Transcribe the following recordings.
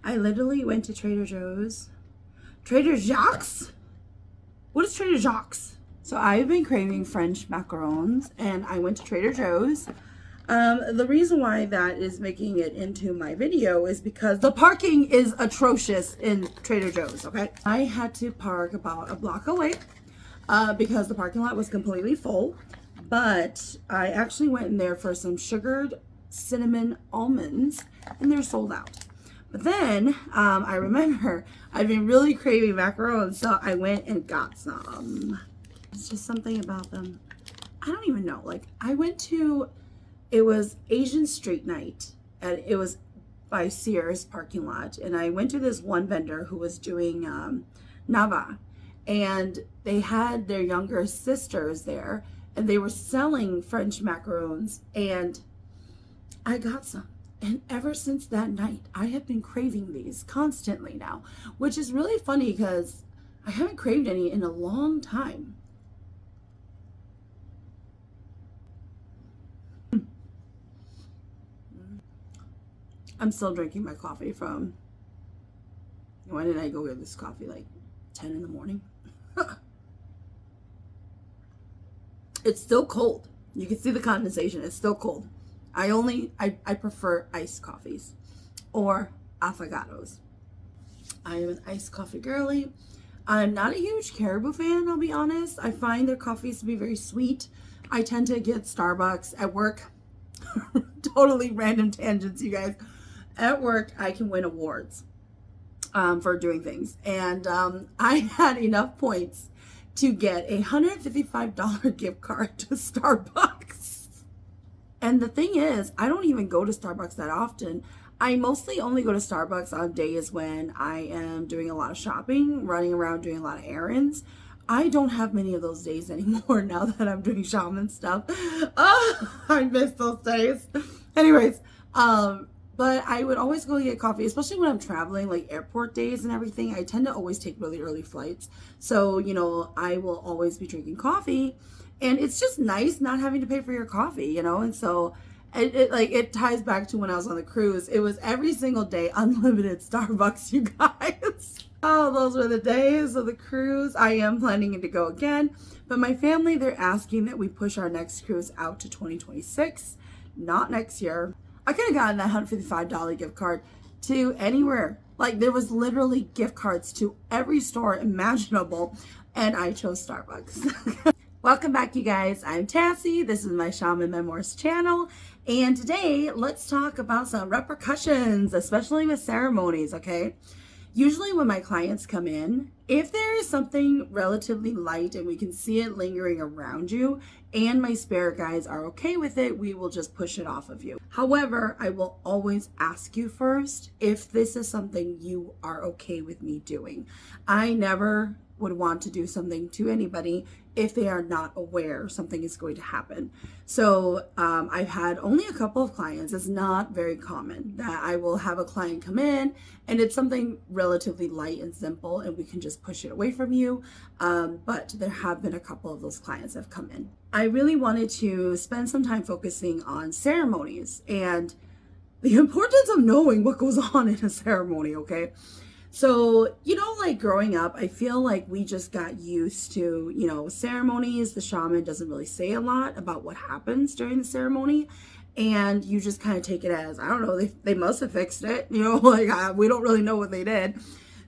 I literally went to Trader Joe's. Trader Jacques? What is Trader Jacques? So I've been craving French macarons, and I went to Trader Joe's. The reason why that is making it into my video is because the parking is atrocious in Trader Joe's, okay? I had to park about a block away because the parking lot was completely full. But I actually went in there for some sugared cinnamon almonds, and they're sold out. But then I remember I've been really craving macarons, so I went and got some. It's just something about them. I don't even know. Like, I went to, it was Asian Street Night, and it was by Sears parking lot. And I went to this one vendor who was doing Nava, and they had their younger sisters there, and they were selling French macarons, and I got some. And ever since that night, I have been craving these constantly now, which is really funny because I haven't craved any in a long time. I'm still drinking my coffee from, when did I go get this coffee? Like 10 in the morning? It's still cold. You can see the condensation. It's still cold. I prefer iced coffees or affogatos. I am an iced coffee girly. I'm not a huge Caribou fan, I'll be honest. I find their coffees to be very sweet. I tend to get Starbucks at work. Totally random tangents, you guys. At work, I can win awards for doing things. And I had enough points to get a $155 gift card to Starbucks. And the thing is, I don't even go to Starbucks that often. I mostly only go to Starbucks on days when I am doing a lot of shopping, running around doing a lot of errands. I don't have many of those days anymore now that I'm doing shaman stuff. Oh, I miss those days. Anyways, but I would always go get coffee, especially when I'm traveling, like airport days and everything. I tend to always take really early flights. So, you know, I will always be drinking coffee. And it's just nice not having to pay for your coffee, you know? And so it ties back to when I was on the cruise. It was every single day, unlimited Starbucks, you guys. Oh, those were the days of the cruise. I am planning to go again. But my family, they're asking that we push our next cruise out to 2026, not next year. I could have gotten that $155 gift card to anywhere. Like, there was literally gift cards to every store imaginable, and I chose Starbucks. Welcome back, you guys. I'm Tassie. This is my Shaman Memoirs channel, and today let's talk about some repercussions, especially with ceremonies, okay? Usually when my clients come in, if there is something relatively light and we can see it lingering around you and my spirit guides are okay with it, we will just push it off of you. However, I will always ask you first if this is something you are okay with me doing. I never would want to do something to anybody if they are not aware something is going to happen. So I've had only a couple of clients. It's not very common that I will have a client come in and it's something relatively light and simple and we can just push it away from you. But there have been a couple of those clients that have come in. I really wanted to spend some time focusing on ceremonies and the importance of knowing what goes on in a ceremony, okay? So, you know, like growing up, I feel like we just got used to, you know, ceremonies. The shaman doesn't really say a lot about what happens during the ceremony. And you just kind of take it as, I don't know, they must have fixed it. You know, like we don't really know what they did.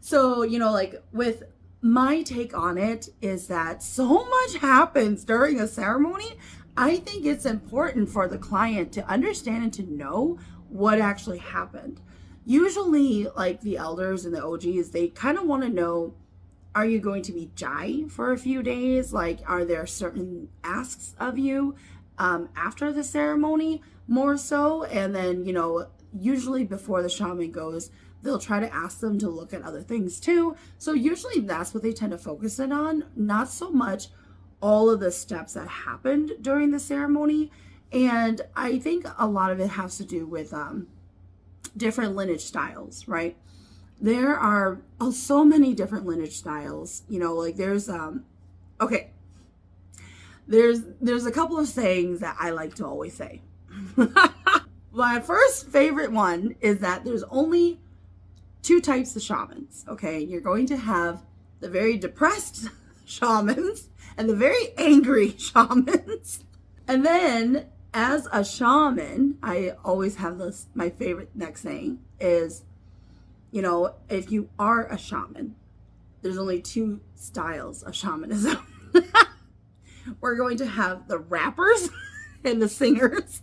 So, you know, like with my take on it is that so much happens during a ceremony. I think it's important for the client to understand and to know what actually happened. Usually, like the elders and the OGs, they kind of want to know, are you going to be jai for a few days? Like, are there certain asks of you after the ceremony more so? And then, you know, usually before the shaman goes, they'll try to ask them to look at other things too. So usually that's what they tend to focus in on, not so much all of the steps that happened during the ceremony. And I think a lot of it has to do with different lineage styles, right? There are so many different lineage styles, you know, like there's okay, there's a couple of sayings that I like to always say. My first favorite one is that there's only two types of shamans, okay? You're going to have the very depressed shamans and the very angry shamans. And then as a shaman, I always have this, my favorite next saying is, you know, if you are a shaman, there's only two styles of shamanism. We're going to have the rappers and the singers.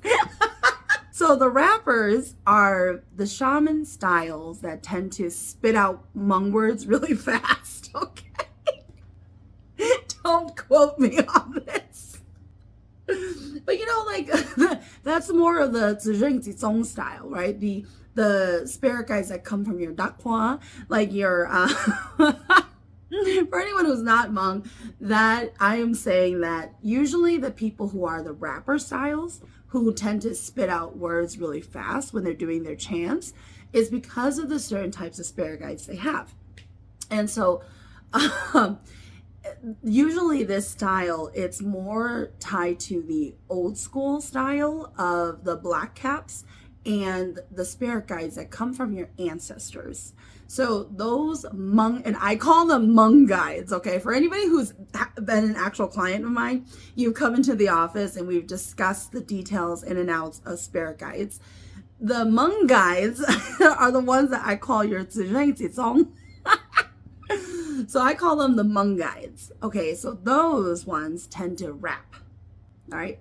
So the rappers are the shaman styles that tend to spit out Hmong words really fast, okay? Don't quote me on this. But you know, like, that's more of the Zheng Zong style, right? The spirit guides that come from your Dakhwa, like your, for anyone who's not Hmong, that I am saying that usually the people who are the rapper styles, who tend to spit out words really fast when they're doing their chants, is because of the certain types of spirit guides they have. And so, usually this style, it's more tied to the old school style of the black caps and the spirit guides that come from your ancestors. So those Hmong, and I call them Hmong guides, okay? For anybody who's been an actual client of mine, you've come into the office and we've discussed the details in and outs of spirit guides. The Hmong guides are the ones that I call your Zheng Zong. So I call them the Hmong guides. Okay, so those ones tend to rap, all right?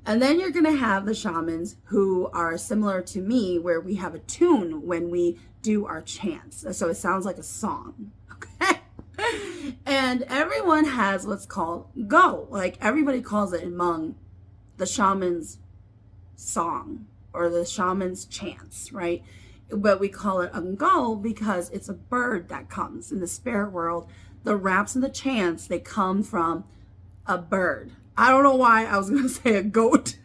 And then you're going to have the shamans who are similar to me, where we have a tune when we do our chants. So it sounds like a song, okay? And everyone has what's called go. Like, everybody calls it in Hmong the shaman's song or the shaman's chants, right? But we call it go because it's a bird that comes in the spirit world. The raps and the chants, they come from a bird. I don't know why I was going to say a goat.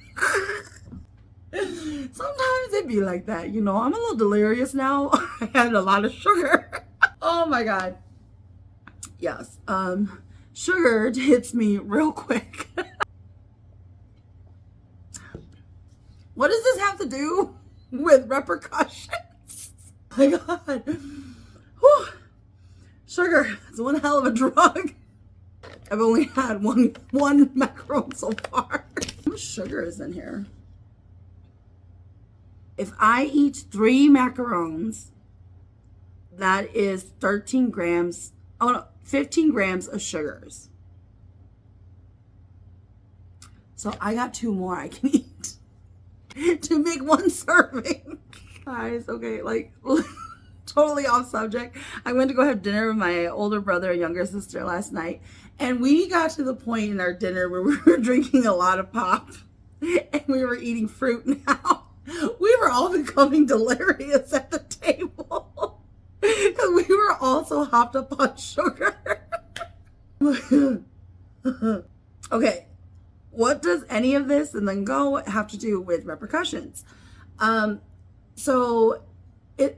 Sometimes it be like that, you know. I'm a little delirious now. I had a lot of sugar. Oh my God. Yes. Sugar hits me real quick. What does this have to do with repercussions? Oh my God. Whew. Sugar is one hell of a drug. I've only had one macaron so far. How much sugar is in here? If I eat 3 macarons, that is 13 grams, oh no, 15 grams of sugars. So I got 2 more I can eat to make 1 serving. Guys, okay, like, totally off subject. I went to go have dinner with my older brother and younger sister last night, and we got to the point in our dinner where we were drinking a lot of pop and we were eating fruit now. We were all becoming delirious at the table because we were all so hopped up on sugar. Okay, what does any of this and then go have to do with repercussions? So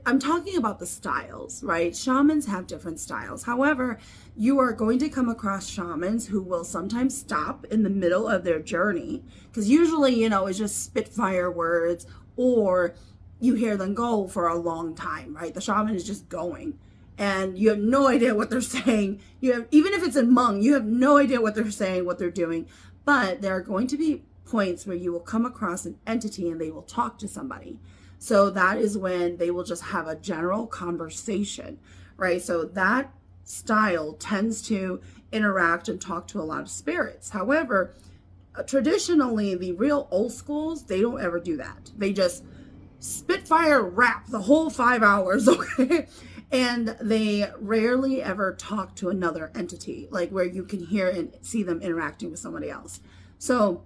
I'm talking about the styles, right? Shamans have different styles. However, you are going to come across shamans who will sometimes stop in the middle of their journey, because usually, you know, it's just spitfire words, or you hear them go for a long time, right? The shaman is just going and you have no idea what they're saying. Even if it's in Hmong, you have no idea what they're saying, what they're doing. But there are going to be points where you will come across an entity and they will talk to somebody. So that is when they will just have a general conversation, right? So that style tends to interact and talk to a lot of spirits. However, traditionally, the real old schools, they don't ever do that. They just spitfire rap the whole 5 hours, okay? And they rarely ever talk to another entity, like where you can hear and see them interacting with somebody else. So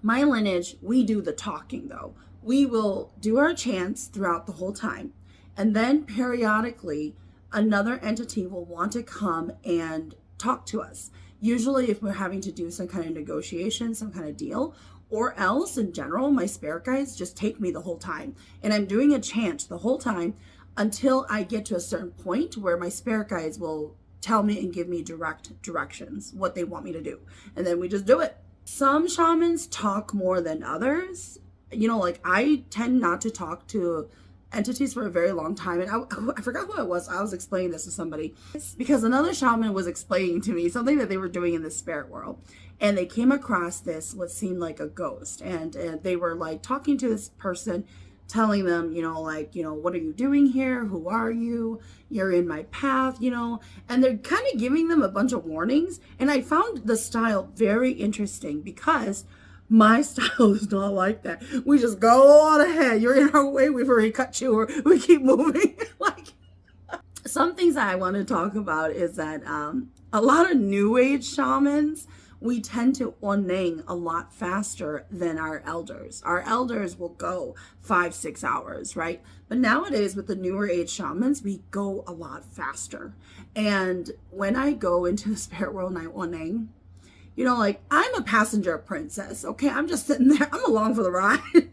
my lineage, we do the talking though. We will do our chants throughout the whole time. And then periodically, another entity will want to come and talk to us. Usually if we're having to do some kind of negotiation, some kind of deal, or else in general, my spirit guides just take me the whole time. And I'm doing a chant the whole time until I get to a certain point where my spirit guides will tell me and give me direct directions, what they want me to do. And then we just do it. Some shamans talk more than others. You know, like I tend not to talk to entities for a very long time. And I forgot who it was. I was explaining this to somebody because another shaman was explaining to me something that they were doing in the spirit world. And they came across this, what seemed like a ghost. And they were like talking to this person, telling them, what are you doing here? Who are you? You're in my path, and they're kind of giving them a bunch of warnings. And I found the style very interesting because my style is not like that. We just go on ahead. You're in our way. We've already cut you, or we keep moving. Like, some things that I want to talk about is that a lot of new age shamans, we tend to oneng a lot faster than our elders. Our elders will go 5-6 hours, right? But nowadays with the newer age shamans, we go a lot faster. And when I go into the spirit world and I oneng, I'm a passenger princess, okay? I'm just sitting there. I'm along for the ride.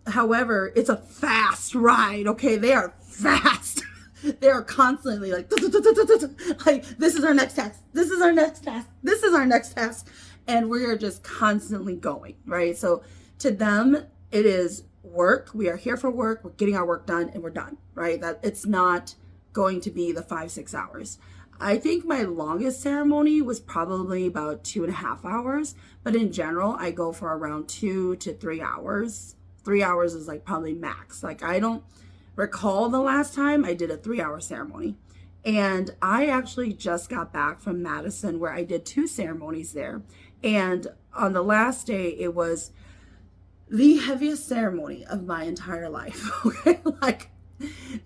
However, it's a fast ride, okay? They are fast. They are constantly like, like, this is our next task. This is our next task. This is our next task. And we are just constantly going, right? So to them, it is work. We are here for work. We're getting our work done and we're done, right? That it's not going to be the 5-6 hours. I think my longest ceremony was probably about 2.5 hours, but in general, I go for around 2 to 3 hours. 3 hours is like probably max. Like, I don't recall the last time I did a 3-hour ceremony. And I actually just got back from Madison where I did 2 ceremonies there. And on the last day, it was the heaviest ceremony of my entire life. Okay, like,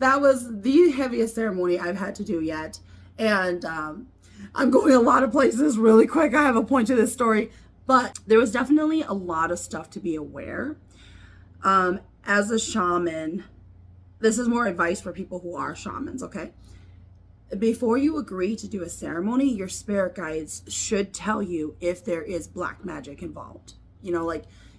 that was the heaviest ceremony I've had to do yet. And I'm going a lot of places really quick. I have a point to this story, but there was definitely a lot of stuff to be aware. As a shaman, this is more advice for people who are shamans, okay? Before you agree to do a ceremony, your spirit guides should tell you if there is black magic involved.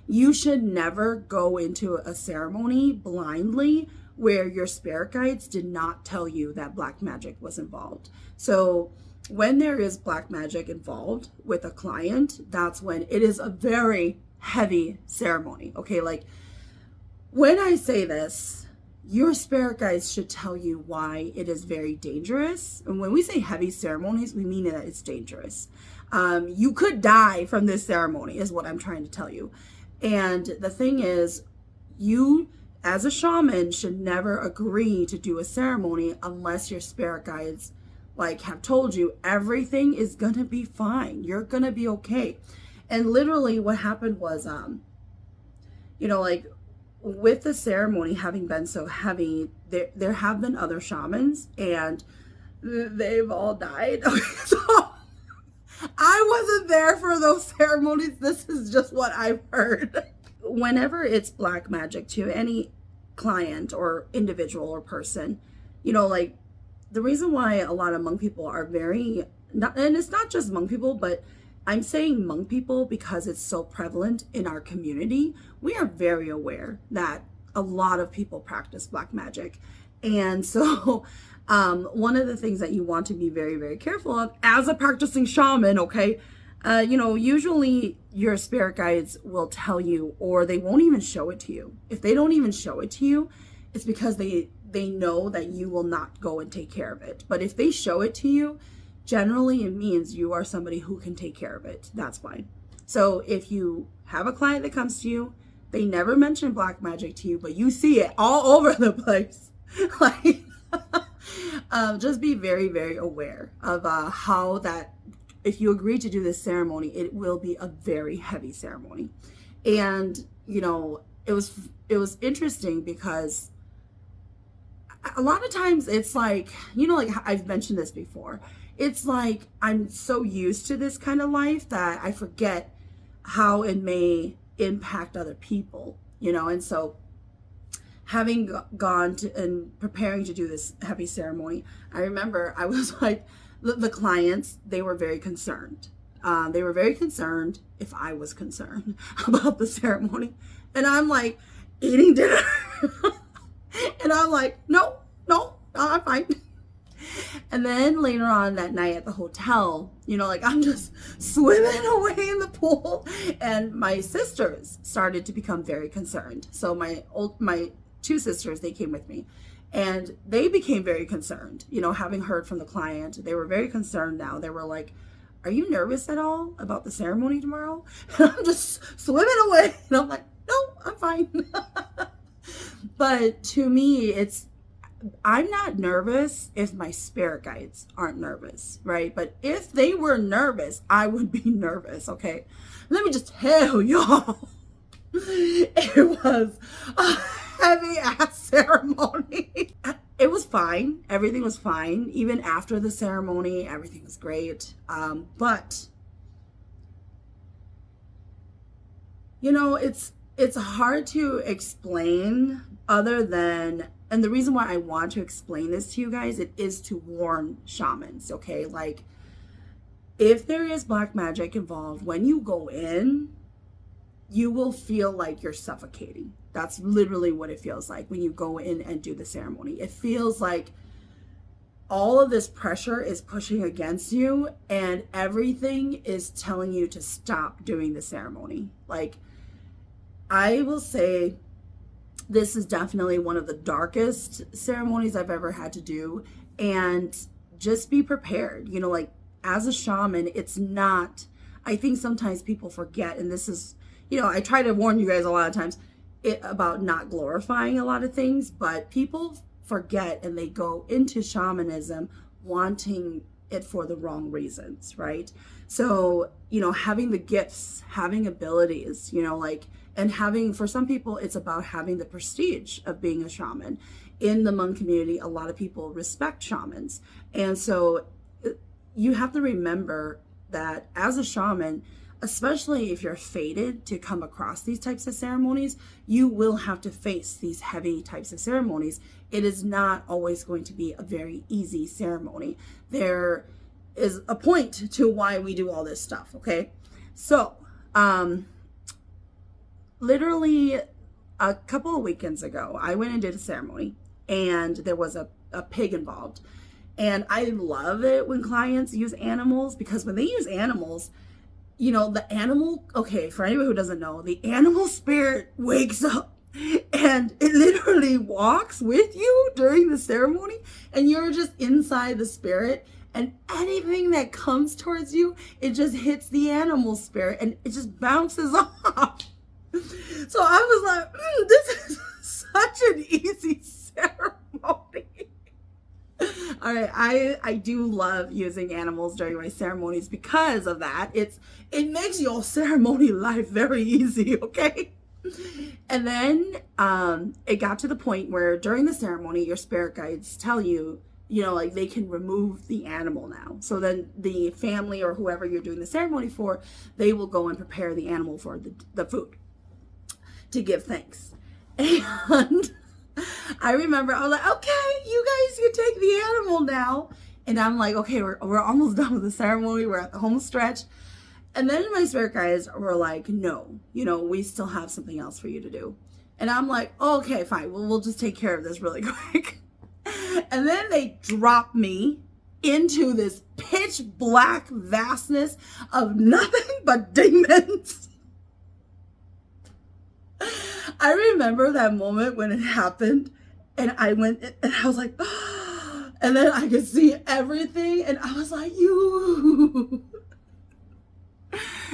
You should never go into a ceremony blindly where your spirit guides did not tell you that black magic was involved. So when there is black magic involved with a client, that's when it is a very heavy ceremony, okay? Like, when I say this, your spirit guides should tell you why it is very dangerous. And when we say heavy ceremonies, we mean that it's dangerous. You could die from this ceremony is what I'm trying to tell you. And the thing is, you as a shaman should never agree to do a ceremony unless your spirit guides have told you everything is gonna be fine. You're gonna be okay. And literally what happened was, with the ceremony having been so heavy, there have been other shamans and they've all died. So I wasn't there for those ceremonies. This is just what I've heard. Whenever it's black magic to any client or individual or person, the reason why a lot of monk people are and it's not just monk people, but I'm saying monk people because it's so prevalent in our community. We are very aware that a lot of people practice black magic. And so one of the things that you want to be very, very careful of as a practicing shaman, okay, usually your spirit guides will tell you, or they won't even show it to you. If they don't even show it to you, it's because they know that you will not go and take care of it. But if they show it to you, generally it means you are somebody who can take care of it. That's fine. So if you have a client that comes to you, they never mention black magic to you, but you see it all over the place. Just be very, very aware of how that, if you agree to do this ceremony, it will be a very heavy ceremony. And, it was interesting because a lot of times it's like, I've mentioned this before. It's like I'm so used to this kind of life that I forget how it may impact other people, and so having gone to and preparing to do this heavy ceremony, I remember I was like, the clients, they were very concerned. They were very concerned if I was concerned about the ceremony. And I'm like eating dinner. And I'm like, no, I'm fine. And then later on that night at the hotel, I'm just swimming away in the pool. And my sisters started to become very concerned. So my two sisters, they came with me. And they became very concerned, you know, having heard from the client. They were very concerned now. They were like, are you nervous at all about the ceremony tomorrow? And I'm just swimming away. And I'm like, no, I'm fine. But to me, I'm not nervous if my spirit guides aren't nervous, right? But if they were nervous, I would be nervous, okay? Let me just tell y'all, it was a heavy ass ceremony. It was fine. Everything was fine. Even after the ceremony, everything was great. But, you know, it's hard to explain other than, and the reason why I want to explain this to you guys, it is to warn shamans, okay? Like, if there is black magic involved, when you go in, you will feel like you're suffocating. That's literally what it feels like when you go in and do the ceremony. It feels like all of this pressure is pushing against you and everything is telling you to stop doing the ceremony. Like, I will say this is definitely one of the darkest ceremonies I've ever had to do. And just be prepared. You know, like, as a shaman, it's not, I think sometimes people forget, and this is, you know, I try to warn you guys a lot of times about not glorifying a lot of things, but people forget and they go into shamanism wanting it for the wrong reasons, right? So, you know, having the gifts, having abilities, you know, like, and having, for some people, it's about having the prestige of being a shaman. In the Hmong community, a lot of people respect shamans. And so you have to remember that as a shaman, especially if you're fated to come across these types of ceremonies, you will have to face these heavy types of ceremonies. It is not always going to be a very easy ceremony. There is a point to why we do all this stuff, okay? So, literally a couple of weekends ago, I went and did a ceremony, and there was a pig involved. And I love it when clients use animals, because when they use animals, you know, the animal, okay, for anyone who doesn't know, the animal spirit wakes up and it literally walks with you during the ceremony, and you're just inside the spirit, and anything that comes towards you, it just hits the animal spirit and it just bounces off. So I was like, this is such an easy ceremony. All right, I do love using animals during my ceremonies because of that. It makes your ceremony life very easy, okay? And then it got to the point where during the ceremony, your spirit guides tell you, you know, like, they can remove the animal now. So then the family or whoever you're doing the ceremony for, they will go and prepare the animal for the food to give thanks. And I remember I was like, okay, you guys can take the animal now. And I'm like, okay, we're almost done with the ceremony. We're at the home stretch. And then my spirit guides were like, no, you know, we still have something else for you to do. And I'm like, oh, okay, fine. Well, we'll just take care of this really quick. And then they drop me into this pitch black vastness of nothing but demons. I remember that moment when it happened, and I went and I was like, oh, and then I could see everything, and I was like, you,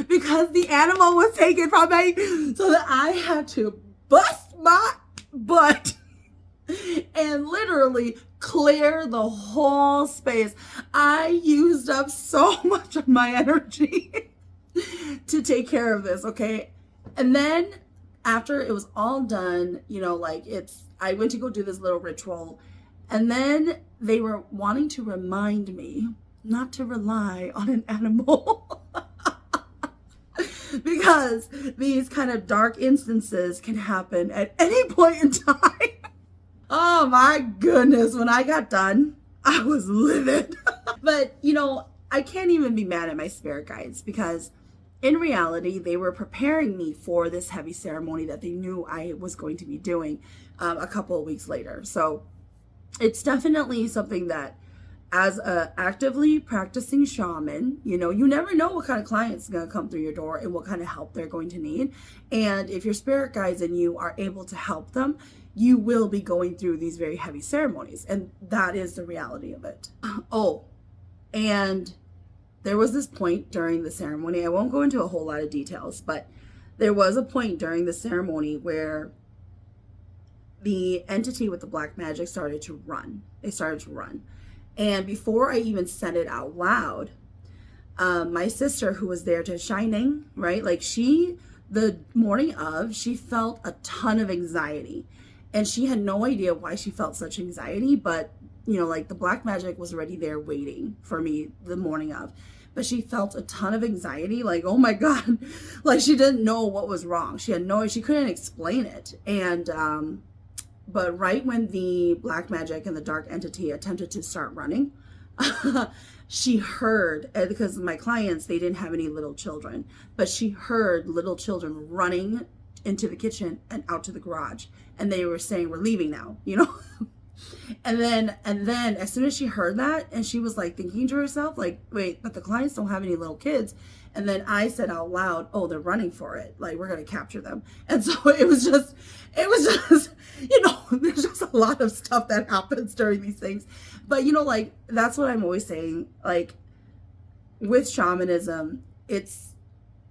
because the animal was taken from me, so that I had to bust my butt and literally clear the whole space. I used up so much of my energy to take care of this, okay? And then after it was all done, you know, like, I went to go do this little ritual, and then they were wanting to remind me not to rely on an animal because these kind of dark instances can happen at any point in time. Oh my goodness, when I got done, I was livid. But, you know, I can't even be mad at my spirit guides, because in reality, they were preparing me for this heavy ceremony that they knew I was going to be doing a couple of weeks later. So it's definitely something that, as a actively practicing shaman, you know, you never know what kind of client's going to come through your door and what kind of help they're going to need. And if your spirit guides and you are able to help them, you will be going through these very heavy ceremonies. And that is the reality of it. Oh, and there was this point during the ceremony, I won't go into a whole lot of details, but there was a point during the ceremony where the entity with the black magic started to run. They started to run. And before I even said it out loud, my sister, who was there to shining, right? Like the morning of, she felt a ton of anxiety. And she had no idea why she felt such anxiety, but like the black magic was already there waiting for me the morning of. But she felt a ton of anxiety, like, oh my God, like she didn't know what was wrong. She couldn't explain it. And, but right when the black magic and the dark entity attempted to start running, she heard, because my clients, they didn't have any little children, but she heard little children running into the kitchen and out to the garage. And they were saying, we're leaving now, And then as soon as she heard that, and she was like thinking to herself, like, wait, but the clients don't have any little kids. And then I said out loud, oh, they're running for it. Like, we're going to capture them. And so it was just, there's just a lot of stuff that happens during these things. But, like, that's what I'm always saying. Like, with shamanism, it's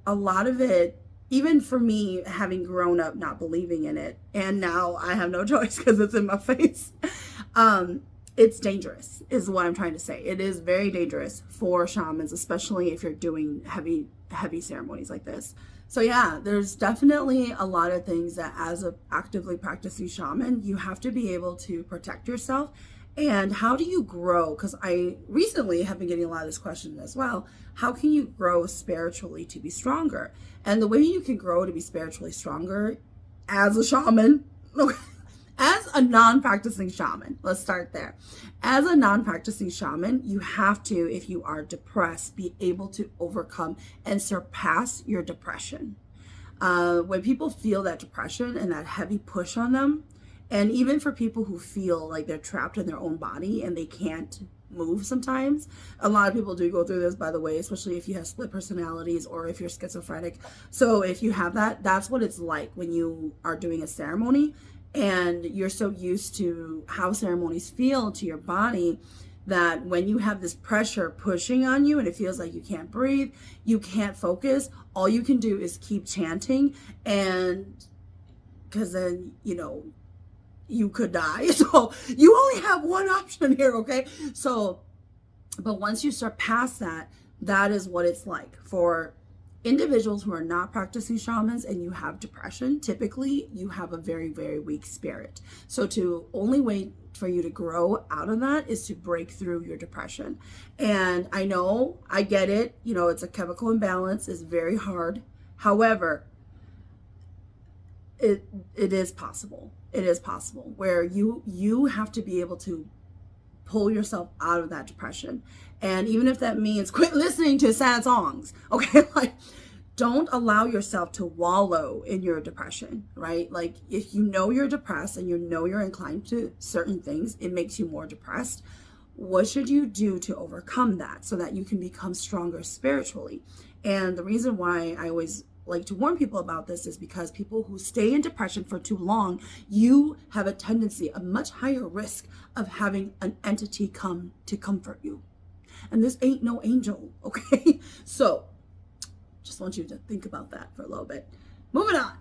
a lot of it, even for me, having grown up not believing in it, and now I have no choice because it's in my face. It's dangerous, is what I'm trying to say. It is very dangerous for shamans, especially if you're doing heavy ceremonies like this. So yeah, there's definitely a lot of things that as an actively practicing shaman, you have to be able to protect yourself. And how do you grow? Because I recently have been getting a lot of this question as well. How can you grow spiritually to be stronger? And the way you can grow to be spiritually stronger as a shaman, as a non-practicing shaman, let's start there. As a non-practicing shaman, you have to, if you are depressed, be able to overcome and surpass your depression. When people feel that depression and that heavy push on them, and even for people who feel like they're trapped in their own body and they can't move sometimes, a lot of people do go through this, by the way, especially if you have split personalities or if you're schizophrenic. So if you have that, that's what it's like when you are doing a ceremony and you're so used to how ceremonies feel to your body that when you have this pressure pushing on you and it feels like you can't breathe, you can't focus, all you can do is keep chanting, and because then, you could die. So you only have one option here, okay? So, but once you surpass that, that is what it's like. For individuals who are not practicing shamans and you have depression, typically you have a very, very weak spirit. So to only way for you to grow out of that is to break through your depression. And I know, I get it, it's a chemical imbalance, it's very hard. However, it is possible. It is possible where you have to be able to pull yourself out of that depression. And even if that means quit listening to sad songs, okay? Like, don't allow yourself to wallow in your depression, right? Like, if you're depressed and you're inclined to certain things, it makes you more depressed. What should you do to overcome that so that you can become stronger spiritually? And the reason why I always like to warn people about this is because people who stay in depression for too long, you have a much higher risk of having an entity come to comfort you. And this ain't no angel, okay? So just want you to think about that for a little bit. Moving on.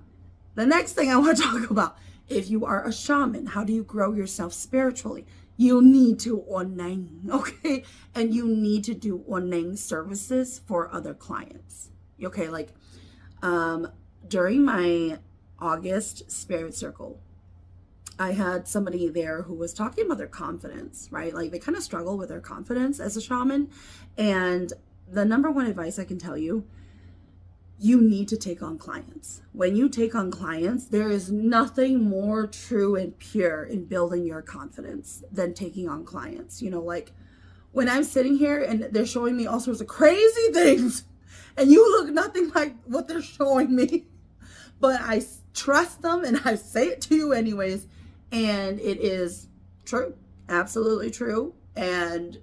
The next thing I want to talk about, if you are a shaman, how do you grow yourself spiritually? You need to oneng, okay? And you need to do oneng services for other clients, okay? Like, during my August spirit circle, I had somebody there who was talking about their confidence, right? Like, they kind of struggle with their confidence as a shaman. And the number one advice I can tell you, you need to take on clients. When you take on clients, there is nothing more true and pure in building your confidence than taking on clients. Like when I'm sitting here and they're showing me all sorts of crazy things, and you look nothing like what they're showing me, but I trust them and I say it to you anyways. And it is true, absolutely true. And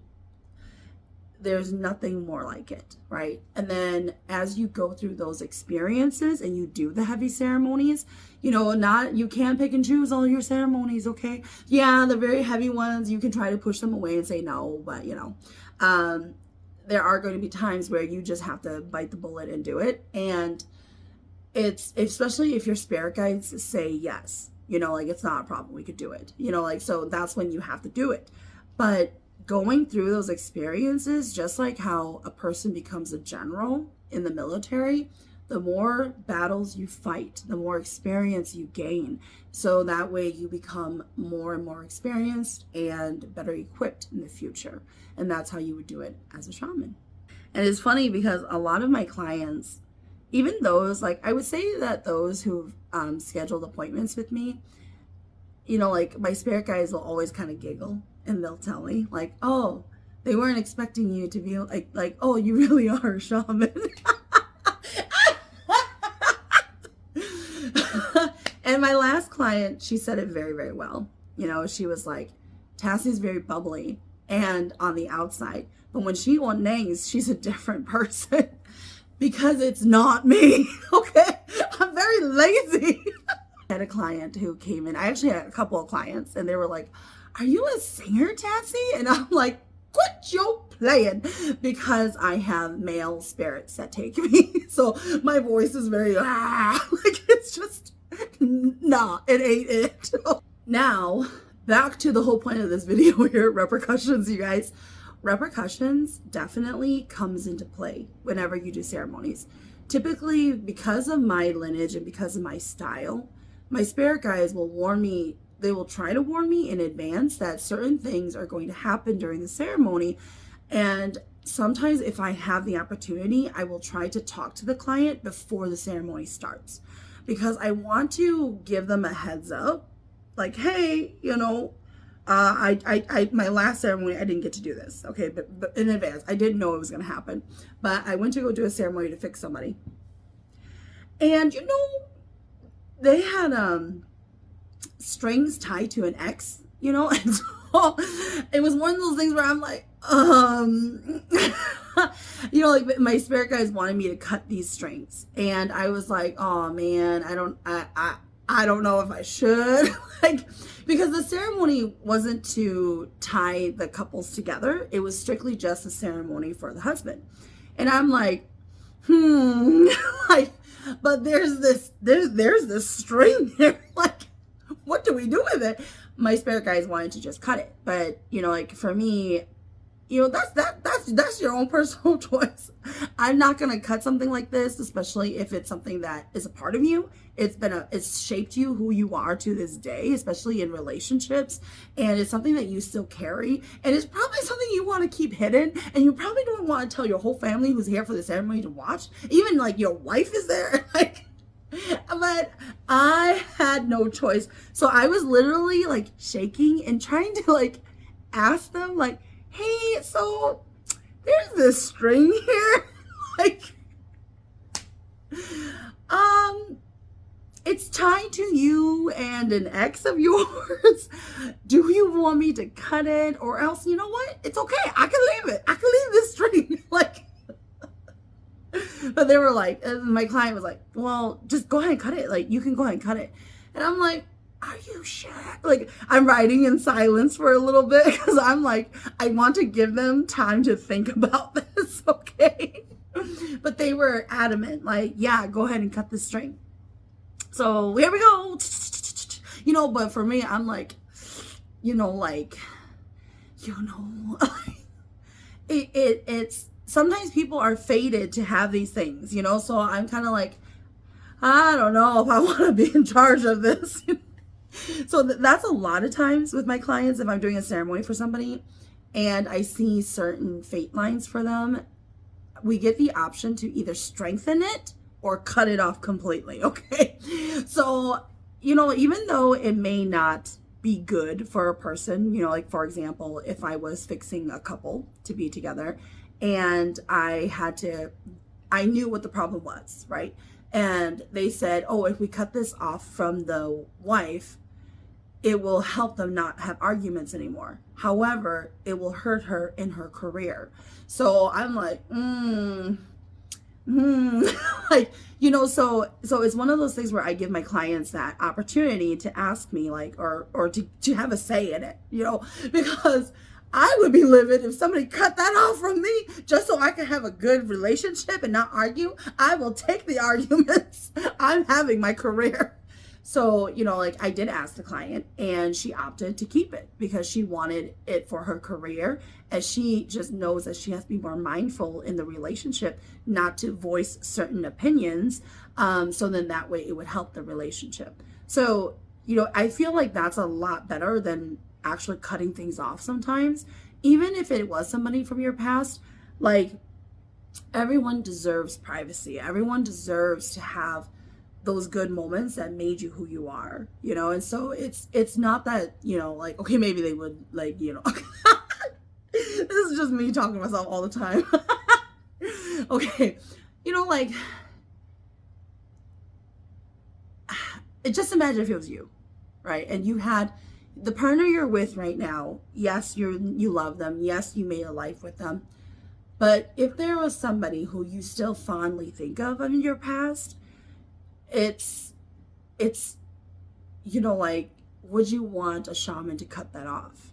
there's nothing more like it, right? And then as you go through those experiences and you do the heavy ceremonies, you know, not, you can't pick and choose all your ceremonies, okay? Yeah, the very heavy ones, you can try to push them away and say no, but you know, there are going to be times where you just have to bite the bullet and do it. And it's, especially if your spirit guides say yes, you know, like it's not a problem, we could do it, you know, like, so that's when you have to do it. But going through those experiences, just like how a person becomes a general in the military, the more battles you fight, the more experience you gain. So that way you become more and more experienced and better equipped in the future. And that's how you would do it as a shaman. And it's funny because a lot of my clients, even those, like I would say that those who've scheduled appointments with me, you know, like my spirit guides will always kind of giggle and they'll tell me like, oh, they weren't expecting you to be like, oh, you really are a shaman. And my last client, she said it very, very well. You know, she was like, Tassie's very bubbly and on the outside, but when she nays, she's a different person. Because it's not me, okay? I'm very lazy. I had a client who came in. I actually had a couple of clients and they were like, are you a singer, Tassie? And I'm like, quit your playing, because I have male spirits that take me. So my voice is very, like it's just, nah, it ain't it. Now, back to the whole point of this video here, repercussions, you guys. Repercussions definitely comes into play whenever you do ceremonies. Typically, because of my lineage and because of my style, my spirit guides will warn me, they will try to warn me in advance that certain things are going to happen during the ceremony. And sometimes if I have the opportunity, I will try to talk to the client before the ceremony starts, because I want to give them a heads up, like, hey, you know, my last ceremony, I didn't get to do this, okay, but in advance, I didn't know it was going to happen, but I went to go do a ceremony to fix somebody, and you know, they had strings tied to an X, you know, and so it was one of those things where I'm like, you know, like my spirit guides wanted me to cut these strings, and I was like, oh man, I don't know if I should, like, because the ceremony wasn't to tie the couples together. It was strictly just a ceremony for the husband. And I'm like, like, but there's this string there. Like, what do we do with it? My spirit guides wanted to just cut it. But, you know, like for me, you know, that's your own personal choice. I'm not going to cut something like this, especially if it's something that is a part of you. It's shaped you, who you are to this day, especially in relationships. And it's something that you still carry. And it's probably something you want to keep hidden. And you probably don't want to tell your whole family who's here for the ceremony to watch. Even like your wife is there. Like, but I had no choice. So I was literally like shaking and trying to like ask them like, hey, so there's this string here, like, it's tied to you and an ex of yours. Do you want me to cut it, or else, you know what? It's okay. I can leave it. I can leave this string. Like, but they were like, my client was like, well, just go ahead and cut it. Like, you can go ahead and cut it. And I'm like, are you sure? Like, I'm writing in silence for a little bit because I'm like, I want to give them time to think about this, okay? But they were adamant, like, yeah, go ahead and cut the string. So here we go. You know, but for me, I'm like, you know, like, you know, it's sometimes people are fated to have these things, you know? So I'm kind of like, I don't know if I want to be in charge of this. So that's a lot of times with my clients, if I'm doing a ceremony for somebody and I see certain fate lines for them, we get the option to either strengthen it or cut it off completely, okay? So, you know, even though it may not be good for a person, you know, like for example, if I was fixing a couple to be together and I knew what the problem was, right? And they said, oh, if we cut this off from the wife, it will help them not have arguments anymore. However, it will hurt her in her career. So I'm like, like, so it's one of those things where I give my clients that opportunity to ask me, like, or to have a say in it, because I would be livid if somebody cut that off from me just so I can have a good relationship and not argue. I will take the arguments. I'm having my career. So, like, I did ask the client, and she opted to keep it because she wanted it for her career, as she just knows that she has to be more mindful in the relationship not to voice certain opinions. So then that way it would help the relationship. So, I feel like that's a lot better than actually cutting things off sometimes. Even if it was somebody from your past, like, everyone deserves privacy. Everyone deserves to have those good moments that made you who you are, and so it's not that, like, okay, maybe they would, like, this is just me talking to myself all the time. Okay, like, just imagine if it was you, right? And you had the partner you're with right now. Yes, you love them. Yes, you made a life with them. But if there was somebody who you still fondly think of in your past, it's like, would you want a shaman to cut that off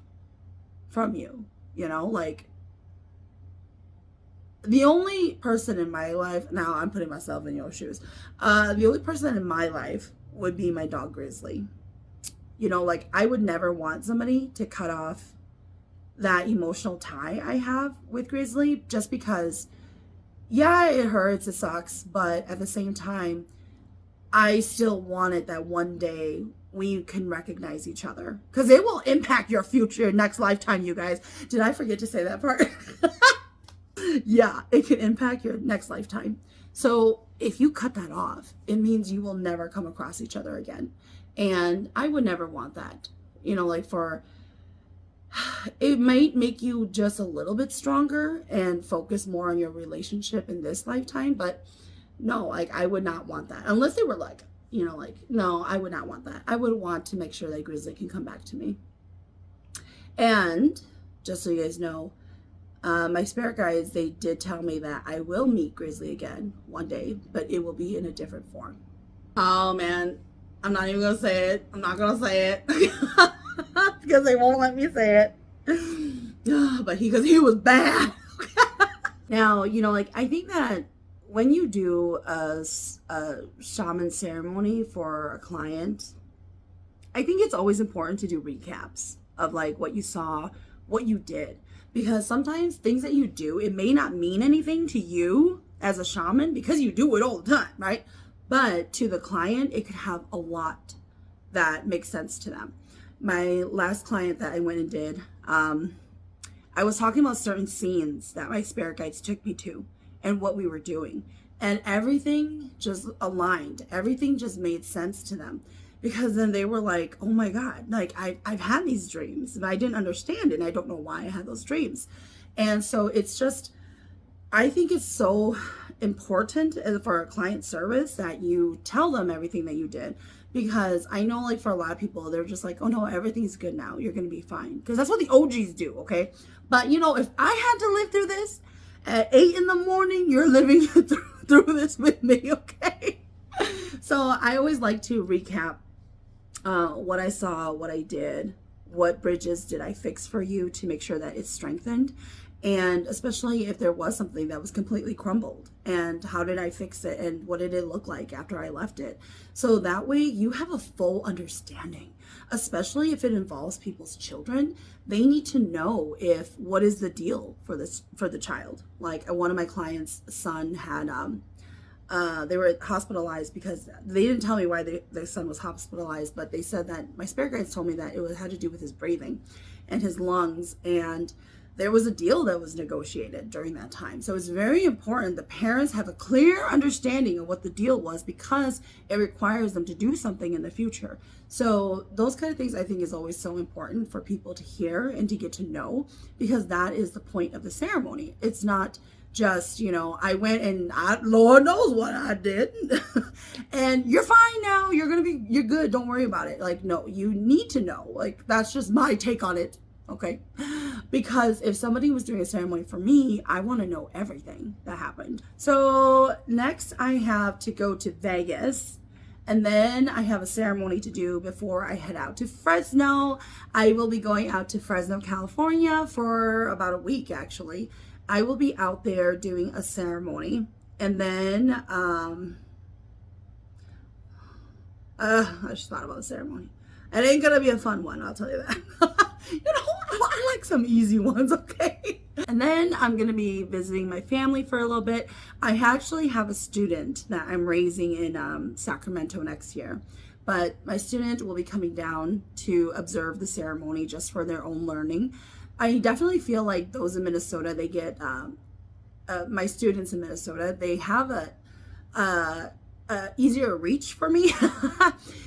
from you? Like, the only person in my life, now I'm putting myself in your shoes, the only person in my life would be my dog Grizzly. Like, I would never want somebody to cut off that emotional tie I have with Grizzly, just because, yeah, it hurts, it sucks, but at the same time, I still want it that one day we can recognize each other, because it will impact your future, next lifetime, you guys. Did I forget to say that part? Yeah, it can impact your next lifetime. So if you cut that off, it means you will never come across each other again. And I would never want that. Like, it might make you just a little bit stronger and focus more on your relationship in this lifetime, but no, like, I would not want that unless they were like, no, I would not want that. I would want to make sure that Grizzly can come back to me. And just so you guys know, my spirit guides, they did tell me that I will meet Grizzly again one day, but it will be in a different form. Oh man, I'm not even gonna say it. I'm not gonna say it because they won't let me say it. But because he was bad. Now, like, I think that when you do a shaman ceremony for a client, I think it's always important to do recaps of, like, what you saw, what you did. Because sometimes things that you do, it may not mean anything to you as a shaman because you do it all the time, right? But to the client, it could have a lot that makes sense to them. My last client that I went and did, I was talking about certain scenes that my spirit guides took me to and what we were doing. And everything just aligned. Everything just made sense to them. Because then they were like, oh my God, like, I've had these dreams and I didn't understand it. And I don't know why I had those dreams. And so it's just, I think it's so important for a client service that you tell them everything that you did. Because I know, like, for a lot of people, they're just like, oh no, everything's good now. You're going to be fine. Because that's what the OGs do, okay? But, if I had to live through this at 8 in the morning, you're living through this with me, okay? So I always like to recap what I saw, what I did, what bridges did I fix for you to make sure that it's strengthened, and especially if there was something that was completely crumbled, and how did I fix it, and what did it look like after I left it. So that way you have a full understanding, especially if it involves people's children. They need to know what is the deal for the child. Like, one of my clients' son had they were hospitalized because they didn't tell me why their son was hospitalized, but they said that my spirit guides told me that it had to do with his breathing and his lungs. And there was a deal that was negotiated during that time. So it's very important the parents have a clear understanding of what the deal was, because it requires them to do something in the future. So those kind of things I think is always so important for people to hear and to get to know, because that is the point of the ceremony. It's not just, I went and Lord knows what I did and you're fine now, you're good, don't worry about it. Like, no, you need to know. Like, that's just my take on it. Okay, because if somebody was doing a ceremony for me, I want to know everything that happened. So next I have to go to Vegas, and then I have a ceremony to do before I head out to Fresno. I will be going out to Fresno, California for about a week, actually. I will be out there doing a ceremony, and then I just thought about the ceremony. It ain't gonna be a fun one, I'll tell you that. I like some easy ones, okay? And then I'm gonna be visiting my family for a little bit. I actually have a student that I'm raising in Sacramento next year. But my student will be coming down to observe the ceremony just for their own learning. I definitely feel like those in Minnesota, they get, my students in Minnesota, they have a easier reach for me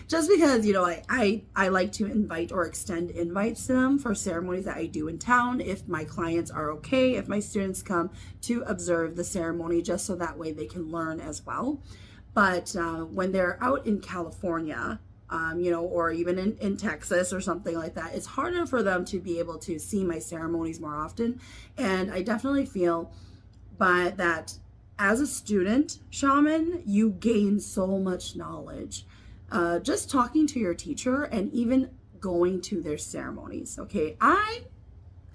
just because I like to invite or extend invites to them for ceremonies that I do in town, if my clients are okay, if my students come to observe the ceremony, just so that way they can learn as well. But when they're out in California, or even in Texas or something like that, it's harder for them to be able to see my ceremonies more often. And I definitely feel that as a student shaman, you gain so much knowledge just talking to your teacher and even going to their ceremonies. Okay, I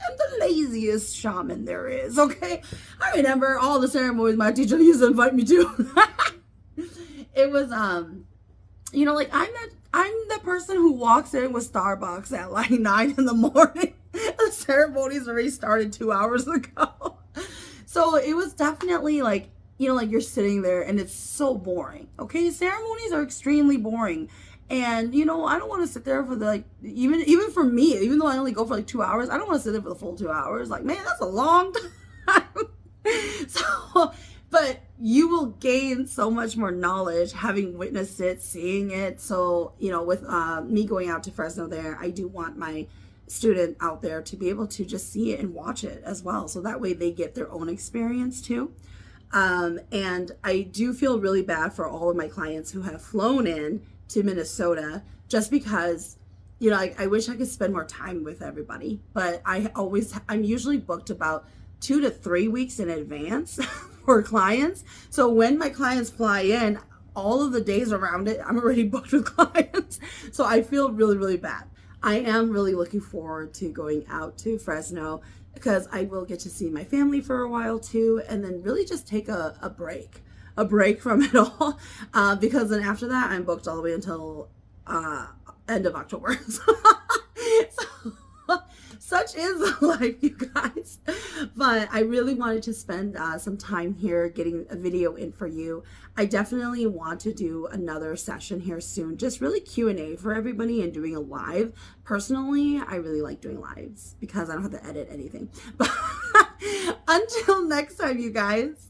am the laziest shaman there is. Okay, I remember all the ceremonies my teacher used to invite me to. It was like I'm the person who walks in with Starbucks at like 9 in the morning. The ceremonies already started 2 hours ago. So it was definitely like, like you're sitting there and it's so boring. Okay, ceremonies are extremely boring. And I don't want to sit there for even for me, even though I only go for like 2 hours, I don't want to sit there for the full 2 hours. Like, man, that's a long time. So, but you will gain so much more knowledge having witnessed it, seeing it. So, with me going out to Fresno there, I do want my student out there to be able to just see it and watch it as well. So that way they get their own experience too. And I do feel really bad for all of my clients who have flown in to Minnesota, just because, I wish I could spend more time with everybody, but I'm usually booked about 2 to 3 weeks in advance for clients. So when my clients fly in, all of the days around it, I'm already booked with clients. So I feel really, really bad. I am really looking forward to going out to Fresno, because I will get to see my family for a while too, and then really just take a break from it all, because then after that I'm booked all the way until end of October. So, such is life, you guys. But I really wanted to spend some time here getting a video in for you. I definitely want to do another session here soon, just really Q&A for everybody and doing a live. Personally, I really like doing lives because I don't have to edit anything. But until next time, you guys.